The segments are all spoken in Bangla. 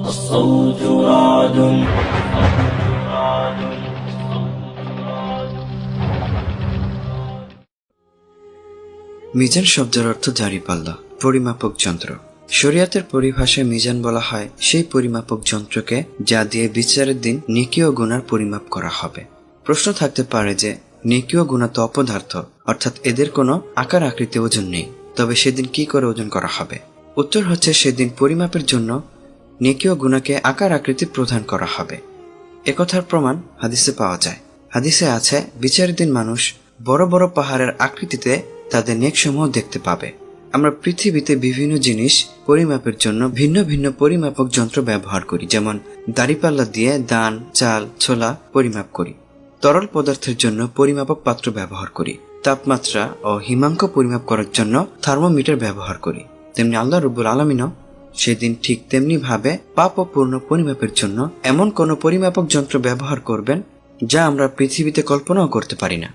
الصوت رعد মিজান শব্দের অর্থ দাঁড়িপাল্লা, পরিমাপক যন্ত্র। শরিয়াতের পরিভাষায় মিজান বলা হয় সেই পরিমাপক যন্ত্রকে যা দিয়ে বিচারের দিন নেকি ও গুনার পরিমাপ করা হবে। প্রশ্ন থাকতে পারে যে নেকি ও গুনাহ তো অপদার্থ, অর্থাৎ এদের কোনো আকার আকৃতি ওজন নেই, তবে সেদিন কি করে ওজন করা হবে? উত্তর হচ্ছে সেদিন পরিমাপের জন্য নেকি ও গুনাহকে আকার আকৃতি প্রদান করা হবে। একথার প্রমাণ হাদিসে পাওয়া যায়। হাদিসে আছে বিচারের দিন মানুষ বড় বড় পাহাড়ের আকৃতিতে তাদের নেকসমূহ দেখতে পাবে। আমরা পৃথিবীতে বিভিন্ন জিনিস পরিমাপের জন্য ভিন্ন ভিন্ন পরিমাপক যন্ত্র ব্যবহার করি, যেমন দাঁড়িপাল্লা দিয়ে ধান, চাল, ছোলা পরিমাপ করি। তরল পদার্থের জন্য পরিমাপক পাত্র ব্যবহার করি। তাপমাত্রা ও হিমাঙ্ক পরিমাপ করার জন্য থার্মোমিটার ব্যবহার করি। তেমনি আল্লাহ রাব্বুল আলামিনও সেদিন ঠিক তেমনি ভাবে পাপ ও পূর্ণ পরিমাপের জন্য এমন কোন পরিমাপক যন্ত্র ব্যবহার করবেন যা আমরা পৃথিবীতে কল্পনাও করতে পারি না।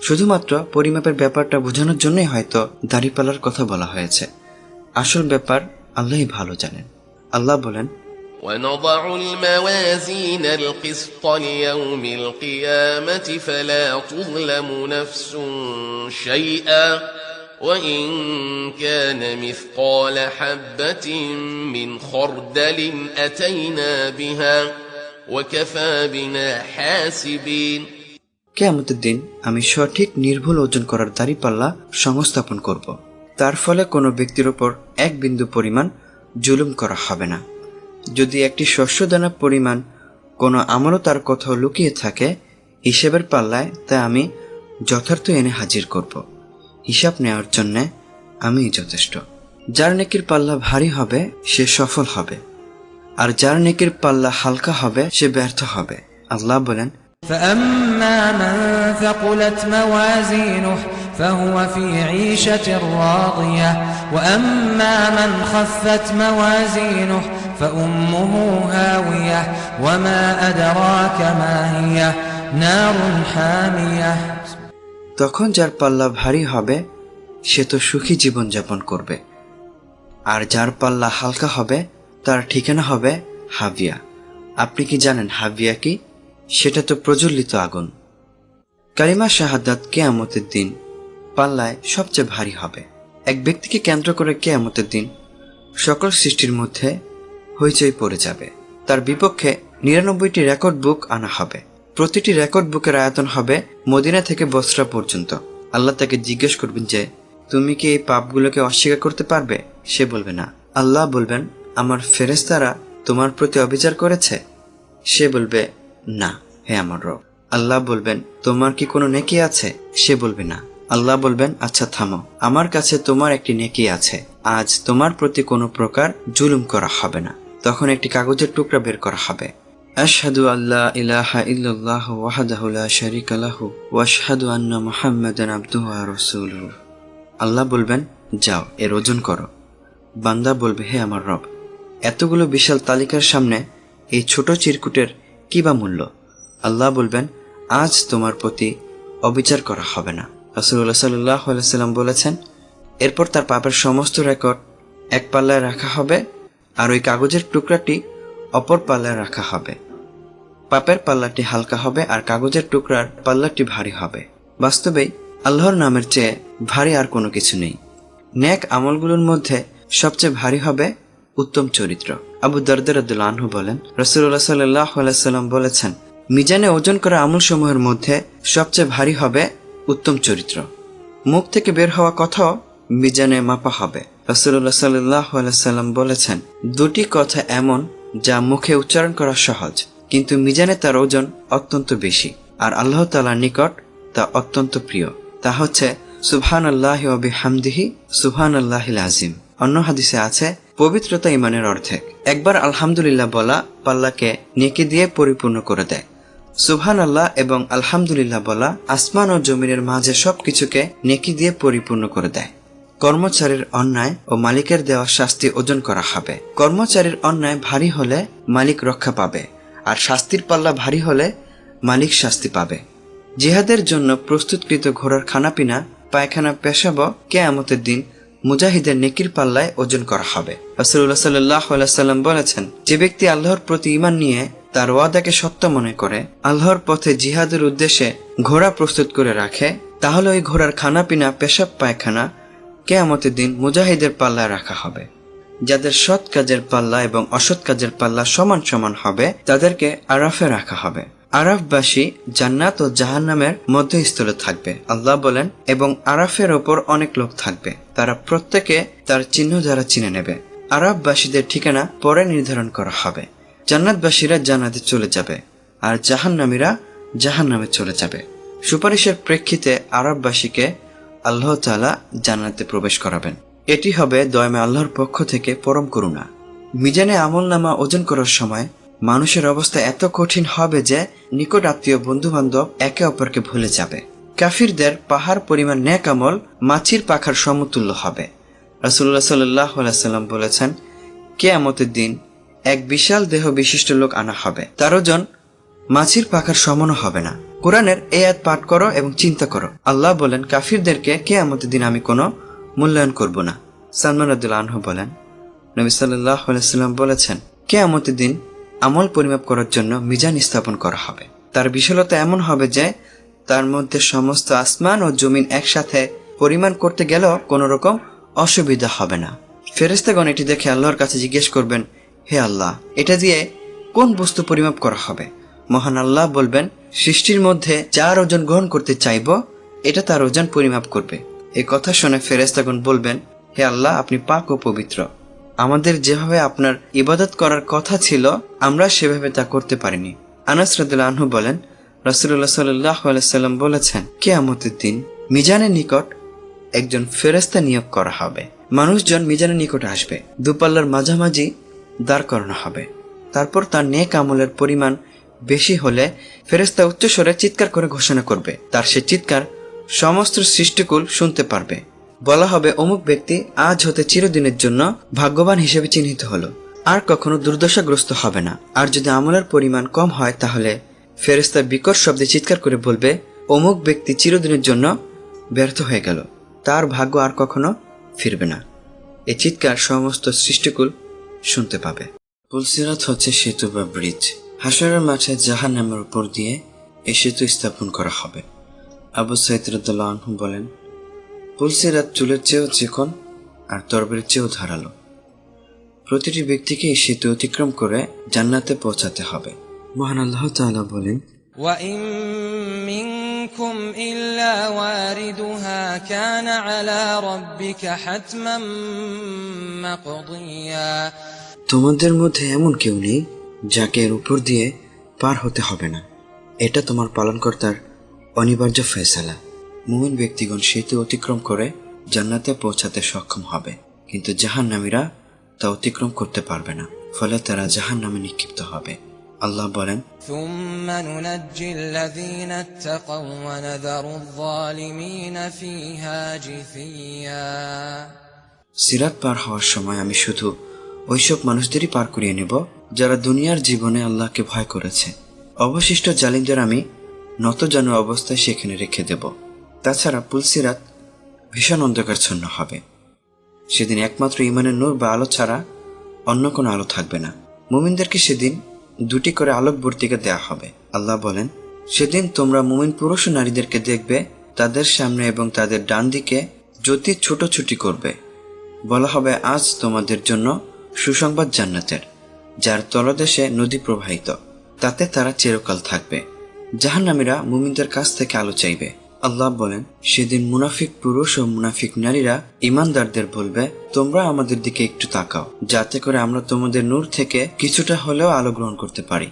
শুধুমাত্র পরিমাপের ব্যাপারটা বোঝানোর জন্যই হয়তো দাড়িপাল্লার কথা বলা হয়েছে। আসল ব্যাপার আল্লাহই ভালো জানেন। আল্লাহ বলেন, ونضع الموازين القسط ليوم القيامة فلا تظلم نفس شيئا وإن كان مثقال حبة من خردل أتينا بها وكفى بنا حاسبين। কিয়ামতের দিন আমি সঠিক নির্ভুল ওজন করার দাড়িপাল্লা সংস্থাপন করব। তার ফলে কোনো ব্যক্তির উপর এক বিন্দু পরিমাণ জুলুম করা হবে না। যদি একটি শস্যদানা পরিমাণ কোনো আমলতার কোথাও লুকিয়ে থাকে, হিসেবের পাল্লায় তা আমি যথার্থ এনে হাজির করব। হিসাব নেওয়ার জন্য আমি যথেষ্ট। যার নেকির পাল্লা ভারী হবে সে সফল হবে, আর যার নেকির পাল্লা হালকা হবে সে ব্যর্থ হবে। আল্লাহ বলেন, فأما من ثقلت موازينه فهو في عيشة راضية وأما من خفت موازينه فأمه هاوية وما أدراك ما هي نار حامية। তখন যার পাল্লা ভারী হবে সে তো সুখী জীবন যাপন করবে, আর যার পাল্লা হালকা হবে তার ঠিকানা হবে হাবিয়া। আপনি কি জানেন হাবিয়া কি? সেটা তো প্রজ্বলিত আগুন। কালিমা শাহাদাত কিয়ামতের দিন পাল্লায় সবচেয়ে ভারী হবে। এক ব্যক্তিকে কেন্দ্র করে কিয়ামতের দিন সকল সৃষ্টির মধ্যে হইচই পড়ে যাবে। তার বিপক্ষে ৯৯টি রেকর্ড বুক আনা হবে। প্রতিটি রেকর্ড বুকের আয়তন হবে মদিনা থেকে বসরা পর্যন্ত। আল্লাহ তাকে জিজ্ঞেস করবেন যে তুমি কি এই পাপগুলোকে অস্বীকার করতে পারবে? সে বলবে না। আল্লাহ বলবেন, আমার ফেরেশতারা তোমার প্রতি অবিচার করেছে? সে বলবে, না হে আমার রব। আল্লাহ বলবেন, তোমার কি কোনো নেকি আছে? সে বলবে না। আল্লাহ বলবেন, আচ্ছা থামো, আমার কাছে তোমার একটি নেকি আছে। আজ তোমার প্রতি কোনো প্রকার জুলুম করা হবে না। তখন একটি কাগজের টুকরা বের করা হবে। আশহাদু আল্লা ইলাহা ইল্লাল্লাহ ওয়াহদাহু লা শারীকা লাহু ওয়া আশহাদু আন্না মুহাম্মাদান আবদুহু ওয়া রাসূলুহু। আল্লাহ বলবেন, যাও এর ওজন করো। বান্দা বলবে, হে আমার রব, এতগুলো বিশাল তালিকার সামনে এই ছোট চিরকুটের কি বা মূল্য? আল্লাহ বলবেন, আজ তোমার প্রতি অবিচার করা হবে না। রাসূলুল্লাহ সাল্লাল্লাহু আলাইহি ওয়াসাল্লাম বলেছেন, এরপর তার পাপের সমস্ত রেকর্ড এক পাল্লায় রাখা হবে, আর ওই কাগজের টুকরাটি অপর পাল্লায় রাখা হবে। পাপের পাল্লাটি হালকা হবে আর কাগজের টুকরার পাল্লাটি ভারী হবে। বাস্তবেই আল্লাহর নামের চেয়ে ভারী আর কোনো কিছু নেই। নেক আমলগুলোর মধ্যে সবচেয়ে ভারী হবে উত্তম চরিত্র। আবু দারদা রাদিয়াল্লাহু আনহু বলেন, রাসূলুল্লাহ সাল্লাল্লাহু আলাইহি ওয়াসাল্লাম বলেছেন, মিজানে ওজন করা আমলসমূহের মধ্যে সবচেয়ে ভারী হবে উত্তম চরিত্র। মুখ থেকে বের হওয়া কথাও মিজানে মাপা হবে। রাসূলুল্লাহ সাল্লাল্লাহু আলাইহি ওয়াসাল্লাম বলেছেন, দুটি কথা এমন যা মুখে উচ্চারণ করা সহজ, কিন্তু মিজানে তার ওজন অত্যন্ত বেশি, আর আল্লাহ তাআলার নিকট তা অত্যন্ত প্রিয়। তা হচ্ছে সুবহানাল্লাহি ওয়া বিহামদিহি সুবহানাল্লাহিল আযীম। অন্য হাদিসে আছে, পবিত্রতা ঈমানের অর্ধেক। একবার আলহামদুলিল্লাহ বলা পাল্লাকে নেকি দিয়ে পরিপূর্ণ করে দেয়। সুবহানাল্লাহ এবং আলহামদুলিল্লাহ বলা আসমান ও জমিনের মাঝে সবকিছুকে নেকি দিয়ে পরিপূর্ণ করে দেয়। কর্মচারীর অন্যায় ও মালিকের দেওয়া শাস্তি ওজন করা হবে। কর্মচারীর অন্যায় ভারী হলে মালিক রক্ষা পাবে, আর শাস্তির পাল্লা ভারী হলে মালিক শাস্তি পাবে। জিহাদের জন্য প্রস্তুতকৃত ঘোড়ার খানাপিনা, পায়খানা, পেশাব কিয়ামতের দিন মুজাহিদের নেকির পাল্লায় ওজন করা হবে। রাসূলুল্লাহ সাল্লাল্লাহু আলাইহি সাল্লাম বলেছেন, যে ব্যক্তি আল্লাহর প্রতি ঈমান নিয়ে তার ওয়াদাকে সত্য মনে করে আল্লাহর পথে জিহাদের উদ্দেশ্যে ঘোড়া প্রস্তুত করে রাখে, তাহলে ওই ঘোড়ার খানাপিনা পেশাব পায়খানা কিয়ামতের দিন মুজাহিদের পাল্লায় রাখা হবে। যাদের সৎ কাজের পাল্লা এবং অসৎ কাজের পাল্লা সমান সমান হবে তাদেরকে আরাফে রাখা হবে। আরাফবাসী জান্নাত ও জাহান্নামের মধ্যস্থলে থাকবে। আল্লাহ বলেন, এবং আরাফের ওপর অনেক লোক থাকবে, তারা প্রত্যেকে তার চিহ্ন দ্বারা চিনে নেবে। আরাফবাসীদের ঠিকানা পরে নির্ধারণ করা হবে। জান্নাতবাসীরা জান্নাতে চলে যাবে আর জাহান্নামীরা জাহান্নামে চলে যাবে। সুপারিশের প্রেক্ষিতে আরাফবাসীকে আল্লাহ তাআলা জান্নাতে প্রবেশ করাবেন। এটি হবে দয়াময় আল্লাহর পক্ষ থেকে পরম করুণা। মিজানে আমলনামা ওজন করার সময় মানুষের অবস্থা এত কঠিন হবে যে নিকট আত্মীয় বন্ধু বান্ধব একে অপরকে ভুলে যাবে। কাফিরদের পাহাড় পরিমাণ নেক আমল মাছির পাখার সমতুল্য হবে। রাসূলুল্লাহ সাল্লাল্লাহু আলাইহি সাল্লাম বলেছেন, কিয়ামতের দিন এক বিশাল দেহ বিশিষ্ট লোক আনা হবে, তার ওজন মাছির পাখার সমানও হবে না। কোরআনের এই আয়াত পাঠ করো এবং চিন্তা করো। আল্লাহ বলেন, কাফিরদেরকে কিয়ামতের দিন আমি কোনো মূল্যায়ন করব না। সালমান রাদিয়াল্লাহু আনহু বলেন, নবী সাল্লাল্লাহু আলাইহি সাল্লাম বলেছেন, কিয়ামতের দিন আমল পরিমাপ করার জন্য মিজান স্থাপন করা হবে। তার বিশালতা এমন হবে যে তার মধ্যে সমস্ত আসমান ও জমিন একসাথে পরিমাণ করতে গেলেও কোনো রকম অসুবিধা হবে না। ফেরেশতাগণ এটি দেখে আল্লাহর কাছে জিজ্ঞেস করবেন, হে আল্লাহ, এটা দিয়ে কোন বস্তু পরিমাপ করা হবে? মহান আল্লাহ বলবেন, সৃষ্টির মধ্যে যার ওজন গ্রহণ করতে চাইব এটা তার ওজন পরিমাপ করবে। এই কথা শুনে ফেরেশতাগণ বলবেন, হে আল্লাহ, আপনি পাক ও পবিত্র। আমাদের যেভাবে আপনার ইবাদত করার কথা ছিল আমরা সেভাবে তা করতে পারিনি। আনাস রাদিয়াল্লাহু আনহু বলেন, রাসূলুল্লাহ সাল্লাল্লাহু আলাইহি সাল্লাম বলেছেন, কিয়ামতের দিন মিজানের নিকট একজন ফেরেশতা নিয়োগ করা হবে। মানুষজন মিজানের নিকট আসবে, দুপাল্লার মাঝামাঝি দাঁড় করানো হবে। তারপর তার নেক আমলের পরিমাণ বেশি হলে ফেরেশতা উচ্চস্বরে চিৎকার করে ঘোষণা করবে। তার সে চিৎকার সমস্ত সৃষ্টিকুল শুনতে পারবে। বলা হবে, অমুক ব্যক্তি আজ হতে চিরদিনের জন্য ভাগ্যবান হিসেবে চিহ্নিত হলো, আর কখনো দুর্দশাগ্রস্ত হবে না। আর যদি আমলের পরিমাণ কম হয় তাহলে ফেরেশতা বিকট শব্দে চিৎকার করে বলবে, অমুক ব্যক্তি চিরদিনের জন্য ব্যর্থ হয়ে গেল, তার ভাগ্য আর কখনো ফিরবে না। এই চিৎকার সমস্ত সৃষ্টিকুল শুনতে পাবে। পুলসিরাত হচ্ছে সেতু বা ব্রিজ। হাশরের মাঠে জাহান্নামের উপর দিয়ে এই সেতু স্থাপন করা হবে। আবু সাঈদ রাদিয়াল্লাহু আনহু বলেন, পুলসিরাত চুলের চেয়েও চিকন আর তরবারির চেয়েও ধারালো। প্রতিটি ব্যক্তিকে এই সেতু অতিক্রম করে জান্নাতে পৌঁছাতে হবে। মহান আল্লাহ তাআলা বলেন, وَإِن مِّنكُمْ إِلَّا وَارِدُهَا كَانَ عَلَى رَبِّكَ حَتْمًا مَّقْضِيًّا। তোমাদের মধ্যে এমন কেউ নেই যাকে এর উপর দিয়ে পার হতে হবে না, এটা তোমার পালনকর্তার অনিবার্য ফয়সালা। মুমিন ব্যক্তিগণ সেতু অতিক্রম করে জান্নাতে পৌঁছাতে সক্ষম হবে, কিন্তু জাহান্নামীরা তা অতিক্রম করতে পারবে না, ফলে তারা জাহান্নামে নিক্ষিপ্ত হবে। আল্লাহ বলেন, ثُمَّ نُنَجِّي الَّذِينَ اتَّقَوْا وَنَذَرُ الظَّالِمِينَ فِيهَا جِثِيًّا। সিরাত পার হওয়ার সময় আমি শুধু ওইসব মানুষদেরই পার করিয়ে নেব যারা দুনিয়ার জীবনে আল্লাহকে ভয় করেছে। অবশিষ্ট জালিমদের আমি নতজানু অবস্থায় সেখানে রেখে দেব। তাছাড়া পুলসিরাত ভীষণ অন্ধকারচ্ছন্ন হবে। সেদিন একমাত্র ঈমানের নূর বা আলো ছাড়া অন্য কোনো আলো থাকবে না। মুমিনদেরকে সেদিন দুটি করে আলোকবর্তিকা দেয়া হবে। আল্লাহ বলেন, সেদিন তোমরা মুমিন পুরুষ ও নারীদেরকে দেখবে, তাদের সামনে এবং তাদের ডান দিকে জ্যোতি ছুটোছুটি করবে। বলা হবে, আজ তোমাদের জন্য সুসংবাদ জান্নাতের, যার তলদেশে নদী প্রবাহিত, তাতে তারা চিরকাল থাকবে। জাহান্নামীরা মুমিনদের কাছ থেকে আলো চাইবে। আল্লাহ বলেন, সেদিন মুনাফিক পুরুষ ও মুনাফিক নারীরা ঈমানদারদের বলবে, তোমরা আমাদের দিকে একটু তাকাও, যাতে করে আমরা তোমাদের নূর থেকে কিছুটা হলেও আলো গ্রহণ করতে পারি।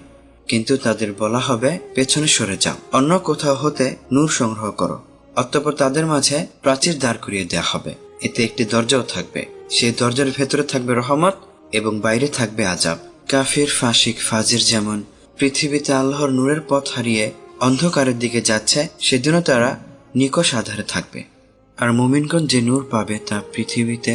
কিন্তু তাদের বলা হবে, পেছনে সরে যাও, অন্য কোথাও হতে নূর সংগ্রহ করো। অতঃপর তাদের মাঝে প্রাচীর দাঁড় করিয়ে দেওয়া হবে, এতে একটি দরজাও থাকবে। সেই দরজার ভেতরে থাকবে রহমত এবং বাইরে থাকবে আযাব। কাফির, ফাসিক, ফাজির যেমন পৃথিবীতে আল্লাহর নূরের পথ হারিয়ে অন্ধকারের দিকে যাচ্ছে, সেদিনও তারা নিকষ আধারে থাকবে। আর মুমিনগণ যে নূর পাবে তা পৃথিবীতে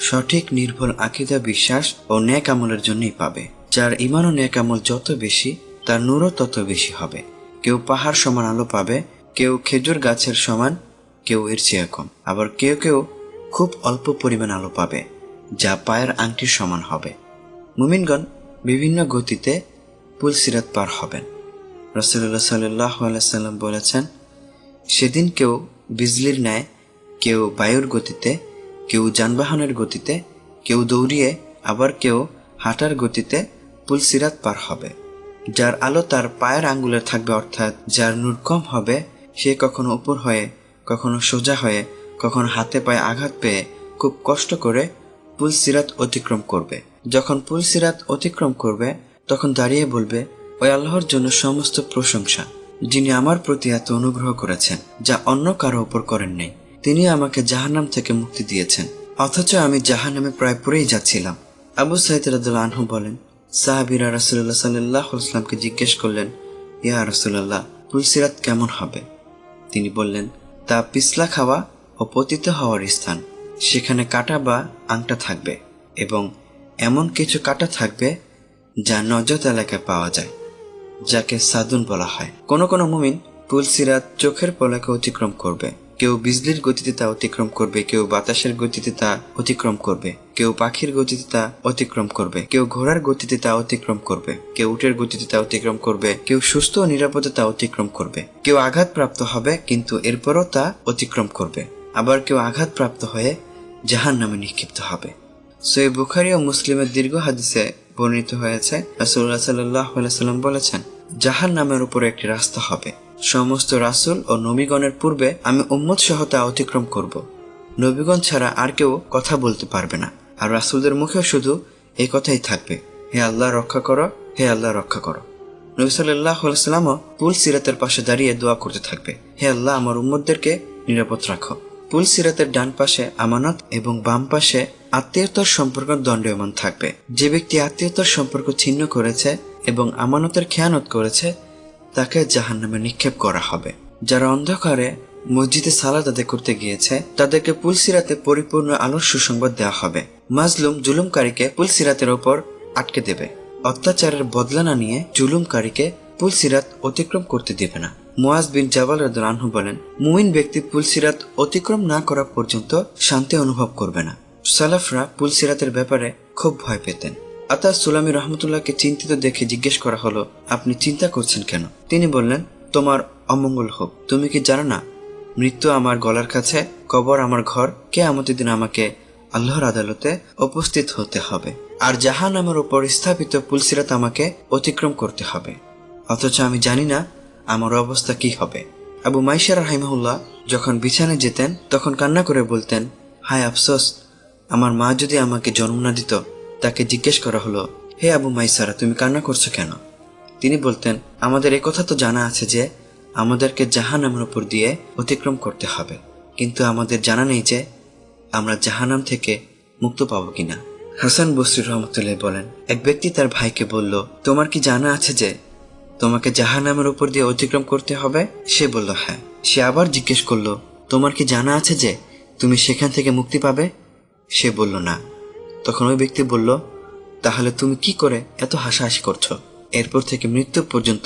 সঠিক নির্ভুল আকীদা, বিশ্বাস ও নেক আমলের জন্যই পাবে। যার ঈমান ও নেক আমল যত বেশি, তার নূরও তত বেশি হবে। কেউ পাহাড় সমান আলো পাবে, কেউ খেজুর গাছের সমান, কেউ এর চেয়ে কম, আবার কেউ কেউ খুব অল্প পরিমাণ আলো পাবে, যা পায়ের আংটির সমান হবে। মুমিনগণ বিভিন্ন গতিতে পুলসিরাত পার হবেন। রাসূলুল্লাহ সাল্লাল্লাহু আলাইহি সাল্লাম বলেছেন, সেদিন কেউ বিজলির ন্যায়, কেউ বায়ুর গতিতে, কেউ যানবাহনের গতিতে, কেউ দৌড়িয়ে, আবার কেউ হাঁটার গতিতে পুলসিরাত পার হবে। যার আলো তার পায়ের আঙ্গুলে থাকবে, অর্থাৎ যার নূর কম হবে, সে কখনো উপর হয়ে, কখনো সোজা হয়ে, কখনো হাতে পায়ে আঘাত পেয়ে খুব কষ্ট করে পুলসিরাত অতিক্রম করবে। যখন পুলসিরাত অতিক্রম করবে তখন দাঁড়িয়ে বলবে, ওই আল্লাহর জন্য সমস্ত প্রশংসা, যিনি আমার প্রতি এত অনুগ্রহ করেছেন যা অন্য কারো উপর করেন নাই। তিনি আমাকে জাহান্নাম থেকে মুক্তি দিয়েছেন, অথচ আমি জাহান্নামে প্রায় পড়েই যাচ্ছিলাম। আবু সাঈদ রাদিয়াল্লাহু আনহু বলেন, সাহাবীরা রাসূলুল্লাহ সাল্লাল্লাহু আলাইহি ওয়াসাল্লামকে জিজ্ঞেস করলেন, ইয়া রাসূলুল্লাহ, পুলসিরাত কেমন হবে? তিনি বললেন, তা পিছলা খাওয়া ও পতিত হওয়ার স্থান। সেখানে কাঁটা বা আংটা থাকবে এবং এমন কিছু কাঁটা থাকবে যা নজদ এলাকায় পাওয়া যায়, যাকে সাদুন বলা হয়। কোনো কোনো মুমিন পুলসিরাত চোখের পলকে অতিক্রম করবে। কেউ বিজলির গতিতে তা অতিক্রম করবে, কেউ বাতাসের গতিতে তা অতিক্রম করবে, কেউ পাখির গতিতে তা অতিক্রম করবে, কেউ ঘোড়ার গতিতে তা অতিক্রম করবে, কেউ উটের গতিতে তা অতিক্রম করবে, কেউ সুস্থ ও নিরাপদে তা অতিক্রম করবে, কেউ আঘাতপ্রাপ্ত হবে কিন্তু এরপরও তা অতিক্রম করবে, আবার কেউ আঘাতপ্রাপ্ত হয়ে জাহান্নামে নিক্ষিপ্ত হবে। সহিহ বুখারী ও মুসলিমের দীর্ঘ হাদিসে বর্ণিত হয়েছে, রাসূলুল্লাহ সাল্লাল্লাহু আলাইহি সাল্লাম বলেছেন, জাহান্নামের উপরে একটি রাস্তা হবে। সমস্ত রাসূল ও নবীগণের পূর্বে আমি উম্মত সহ তা অতিক্রম করব। নবীগণ ছাড়া আর কেউ কথা বলতে পারবে না, আর রাসূলদের মুখেও শুধু এই কথাই থাকবে, হে আল্লাহ রক্ষা করো, হে আল্লাহ রক্ষা করো। নবী সাল্লাল্লাহু আলাইহি সাল্লামও পুলসিরাতের পাশে দাঁড়িয়ে দোয়া করতে থাকবে, হে আল্লাহ আমার উম্মতদেরকে নিরাপদ রাখো। পুলসিরাতের ডান পাশে আমানত এবং বাম পাশে আত্মীয়তার সম্পর্ক দণ্ডায়মান থাকবে। যে ব্যক্তি আত্মীয়তার সম্পর্ক ছিন্ন করেছে এবং আমানতের খেয়ানত করেছে তাকে জাহান্নামে নিক্ষেপ করা হবে। যারা অন্ধকারে মসজিদে সালাত আদায় করতে গিয়েছে তাদেরকে পুলসিরাতে পরিপূর্ণ আলোর সুসংবাদ দেওয়া হবে। মাজলুম জুলুমকারীকে পুলসিরাতের ওপর আটকে দেবে। অত্যাচারের বদলা না নিয়ে জুলুমকারীকে পুলসিরাত অতিক্রম করতে দেবে না। মুআজ বিন জাবাল রাদিয়াল্লাহু আনহু বলেন, মুমিন ব্যক্তি পুলসিরাত অতিক্রম না করা পর্যন্ত শান্তি অনুভব করবে না। সালাফরা পুলসিরাতের ব্যাপারে খুব ভয় পেতেন। আতা সুলামি রহমতুল্লাহকে চিন্তিত দেখে জিজ্ঞেস করা হলো, আপনি চিন্তা করছেন কেন? তিনি বললেন, তোমার অমঙ্গল হোক। তুমি কি জানো না, মৃত্যু আমার গলার কাছে, কবর আমার ঘর, কিয়ামতের দিন আমাকে আল্লাহর আদালতে উপস্থিত হতে হবে, আর জাহান্নামের উপর স্থাপিত পুলসিরাত আমাকে অতিক্রম করতে হবে, অথচ আমি জানি না আমার অবস্থা কি হবে। আবু মাইশা রাহিমাহুল্লাহ যখন বিছানায় যেতেন তখন কান্না করে বলতেন, হায় আফসোস, আমার মা যদি আমাকে জন্ম না দিত। তাকে জিজ্ঞেস করা হলো, হে আবু মাইসারা, তুমি কান্না করছো কেন? তিনি বলতেন, আমাদের এই কথা তো জানা আছে যে আমাদেরকে জাহান্নামের উপর দিয়ে অতিক্রম করতে হবে, কিন্তু আমাদের জানা নেই যে আমরা জাহান্নাম থেকে মুক্ত পাবো কিনা। হাসান বসরি রহমতুল্লাহ বলেন, এক ব্যক্তি তার ভাইকে বলল, তোমার কি জানা আছে যে তোমাকে জাহান্নামের উপর দিয়ে অতিক্রম করতে হবে? সে বলল, হ্যাঁ। সে আবার জিজ্ঞেস করলো, তোমার কি জানা আছে যে তুমি সেখান থেকে মুক্তি পাবে? সে বলল, না। তখন ওই ব্যক্তি বলল, তাহলে তুমি কি করে এত হাসাহাসি করছো? এরপর থেকে মৃত্যু পর্যন্ত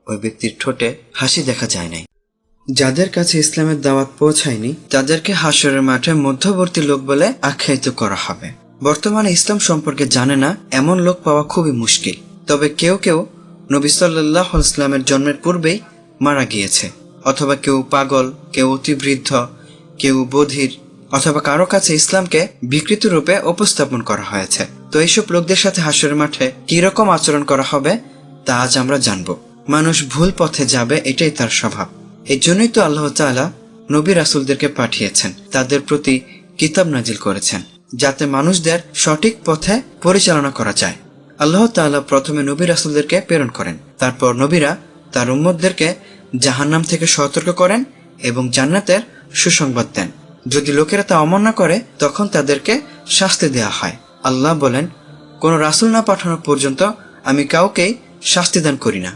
ওই ব্যক্তির ঠোঁটে হাসি দেখা যায় নাই। যাদের কাছে ইসলামের দাওয়াত পৌঁছায়নি তাদেরকে হাসরের মাঠে মধ্যবর্তী লোক বলে আখ্যায়িত করা হবে। বর্তমানে ইসলাম সম্পর্কে জানে না এমন লোক পাওয়া খুবই মুশকিল। তবে কেউ কেউ নবী সাল্লাল্লাহু আলাইহি ওয়াসাল্লামের জন্মের পূর্বেই মারা গিয়েছে, অথবা কেউ পাগল, কেউ অতিবৃদ্ধ, কেউ বধির, অথবা কারো কাছে ইসলামকে বিকৃত রূপে উপস্থাপন করা হয়েছে। তো এইসব লোকদের সাথে হাসরের মাঠে কিরকম আচরণ করা হবে তা আজ আমরা জানব। মানুষ ভুল পথে যাবে, এটাই তার স্বভাব। এই জন্যই তো আল্লাহ তাআলা নবী রাসূলদেরকে পাঠিয়েছেন, তাদের প্রতি কিতাব নাজিল করেছেন, যাতে মানুষদের সঠিক পথে পরিচালনা করা যায়। আল্লাহ তাআলা প্রথমে নবী রাসূলদেরকে প্রেরণ করেন, তারপর নবীরা তার উম্মতদেরকে জাহান্নাম থেকে সতর্ক করেন এবং জান্নাতের সুসংবাদ দেন। যদি লোকেরা তা অমান্য করে তখন তাদেরকে শাস্তি দেওয়া হয়। আল্লাহ বলেন, কোন রাসূল না পাঠানো পর্যন্ত আমি কাউকেই শাস্তি দান করি না।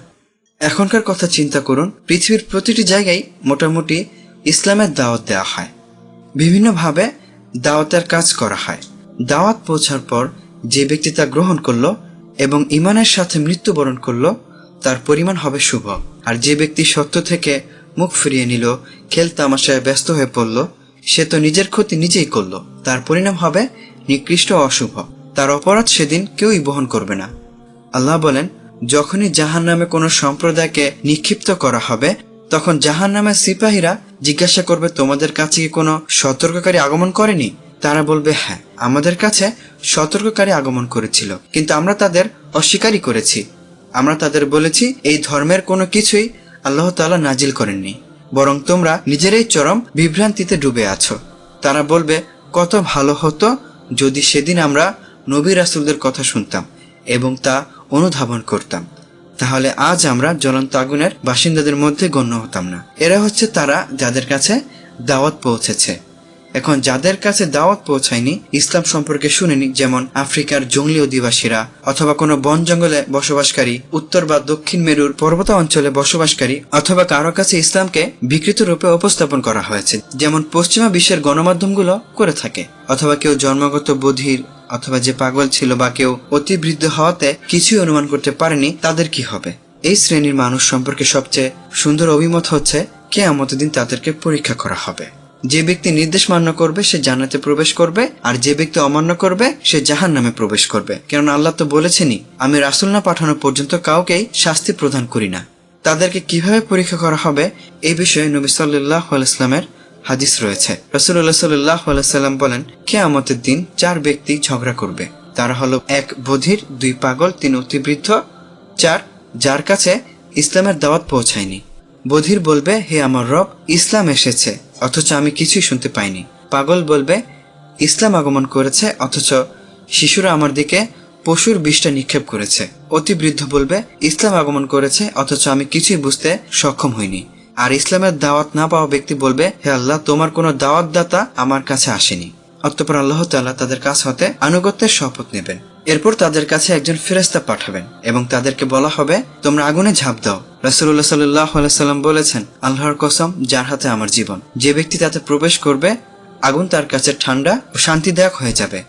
এখনকার কথা চিন্তা করুন, পৃথিবীর প্রতিটি জায়গায় মোটামুটি ইসলামের দাওয়াত দেওয়া হয়, বিভিন্নভাবে দাওয়াতের কাজ করা হয়। দাওয়াত পৌঁছার পর যে ব্যক্তি তা গ্রহণ করলো এবং ঈমানের সাথে মৃত্যুবরণ করলো তার পরিমাণ হবে শুভ। আর যে ব্যক্তি সত্য থেকে মুখ ফিরিয়ে নিল, খেল তামাশায় ব্যস্ত হয়ে পড়ল, সে তো নিজের ক্ষতি নিজেই করলো, তার পরিণাম হবে নিকৃষ্ট ও অশুভ। তার অপরাধ সেদিন কেউই বহন করবে না। আল্লাহ বলেন, যখনই জাহান্নামে কোনো সম্প্রদায়কে নিক্ষিপ্ত করা হবে, তখন জাহান্নামের সিপাহীরা জিজ্ঞাসা করবে, তোমাদের কাছে কি কোনো সতর্ককারী আগমন করেনি? তারা বলবে, হ্যাঁ, আমাদের কাছে সতর্ককারী আগমন করেছিল, কিন্তু আমরা তাদের অস্বীকারই করেছি। আমরা তাদের বলেছি, এই ধর্মের কোনো কিছুই আল্লাহ তাআলা নাজিল করেননি, বরং তোমরা নিজেরাই চরম বিভ্রান্তিতে ডুবে আছো। তারা বলবে, কত ভালো হতো যদি সেদিন আমরা নবী রাসূলদের কথা শুনতাম এবং তা অনুধাবন করতাম, তাহলে আজ আমরা জ্বলন্ত আগুনের বাসিন্দাদের মধ্যে গণ্য হতাম না। এরা হচ্ছে তারা যাদের কাছে দাওয়াত পৌঁছেছে। এখন যাদের কাছে দাওয়াত পৌঁছায়নি, ইসলাম সম্পর্কে শুনেনি, যেমন আফ্রিকার জঙ্গলি অধিবাসীরা অথবা কোনো বন জঙ্গলে বসবাসকারী, উত্তর বা দক্ষিণ মেরুর পর্বত অঞ্চলে বসবাসকারী, অথবা কারো কাছে ইসলামকে বিকৃত রূপে উপস্থাপন করা হয়েছে, যেমন পশ্চিমা বিশ্বের গণমাধ্যমগুলো করে থাকে, অথবা কেউ জন্মগত বধির অথবা যে পাগল ছিল বা কেউ অতি বৃদ্ধ হওয়াতে কিছুই অনুমান করতে পারেনি, তাদের কি হবে? এই শ্রেণীর মানুষ সম্পর্কে সবচেয়ে সুন্দর অভিমত হচ্ছে, কিয়ামতের দিন তাদেরকে পরীক্ষা করা হবে। যে ব্যক্তি নির্দেশ মান্য করবে সে জান্নাতে প্রবেশ করবে, আর যে ব্যক্তি অমান্য করবে সে জাহান্নামে প্রবেশ করবে। কেননা আল্লাহ তো বলেছেনই, আমি রাসূল না পাঠানো পর্যন্ত কাউকেই শাস্তি প্রদান করি না। তাদেরকে কিভাবে পরীক্ষা করা হবে এই বিষয়ে নবী সাল্লাল্লাহু আলাইহি ওয়াসাল্লামের হাদিস রয়েছে। রাসূলুল্লাহ সাল্লাল্লাহু আলাইহি ওয়াসাল্লাম বলেন, কিয়ামতের দিন 4 ব্যক্তি ঝগড়া করবে। তারা হলো 1 বধির, 2 পাগল, 3 অতিবৃদ্ধ, 4 যার কাছে ইসলামের দাওয়াত পৌঁছায়নি। বধির বলবে, হে আমার রব, ইসলাম এসেছে অথচ আমি কিছুই শুনতে পাইনি। পাগল বলবে, ইসলাম আগমন করেছে অথচ শিশুরা আমার দিকে পশুর বিষটা নিক্ষেপ করেছে। অতিবৃদ্ধ বলবে, ইসলাম আগমন করেছে অথচ আমি কিছুই বুঝতে সক্ষম হইনি। আর ইসলামের দাওয়াত না পাওয়া ব্যক্তি বলবে, হে আল্লাহ, তোমার কোনো দাওয়াতদাতা আমার কাছে আসেনি। অতঃপর আল্লাহ তাআলা তাদের কাছ হতে আনুগত্যের শপথ নেবেন। এরপর তাদের কাছে একজন ফেরেশতা পাঠাবেন এবং তাদেরকে বলা হবে, তোমরা আগুনে ঝাঁপ দাও। রাসূলুল্লাহ সাল্লাল্লাহু আলাইহি ওয়াসাল্লাম বলেছেন, আল্লাহর কসম, যার হাতে আমার জীবন, যে ব্যক্তি তাতে প্রবেশ করবে আগুন তার কাছে ঠান্ডা ও শান্তিদায়ক হয়ে যাবে,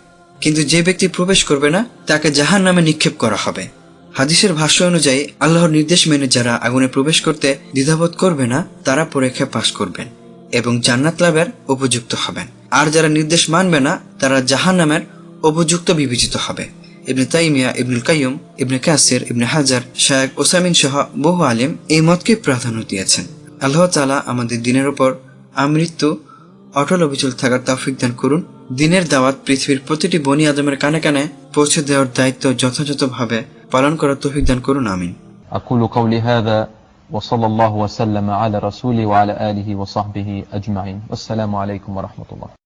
কিন্তু যে ব্যক্তি প্রবেশ করবে না তাকে জাহান্নামে নিক্ষেপ করা হবে। হাদিসের ভাষ্য অনুযায়ী আল্লাহর নির্দেশ মেনে যারা আগুনে প্রবেশ করতে দ্বিধাবোধ করবে না, তারা পরীক্ষায় পাশ করবেন এবং জান্নাত লাভের উপযুক্ত হবেন। আর যারা নির্দেশ মানবে না তারা জাহান্নামের উপযুক্ত বিবেচিত হবে। ইবনে তাইমিয়া, ইবনুল কাইয়ুম, ইবনে কাসির, ইবনে হাজার, শায়খ ওসামিন সহ বহু আলেম এই মতকে প্রাধান্য দিয়েছেন। আল্লাহ তাআলা আমাদের দিনের উপর আমৃত্যু অটল অবিচল থাকার তৌফিক দান করুন। দিনের দাওয়াত পৃথিবীর প্রতিটি বনি আদমের কানে কানে পৌঁছে দেওয়ার দায়িত্ব যথাযথভাবে পালন করার তৌফিক দান করুন। আমিন। أقول قولي هذا وصلى الله وسلم على رسوله وعلى آله وصحبه أجمعين والسلام عليكم ورحمة الله.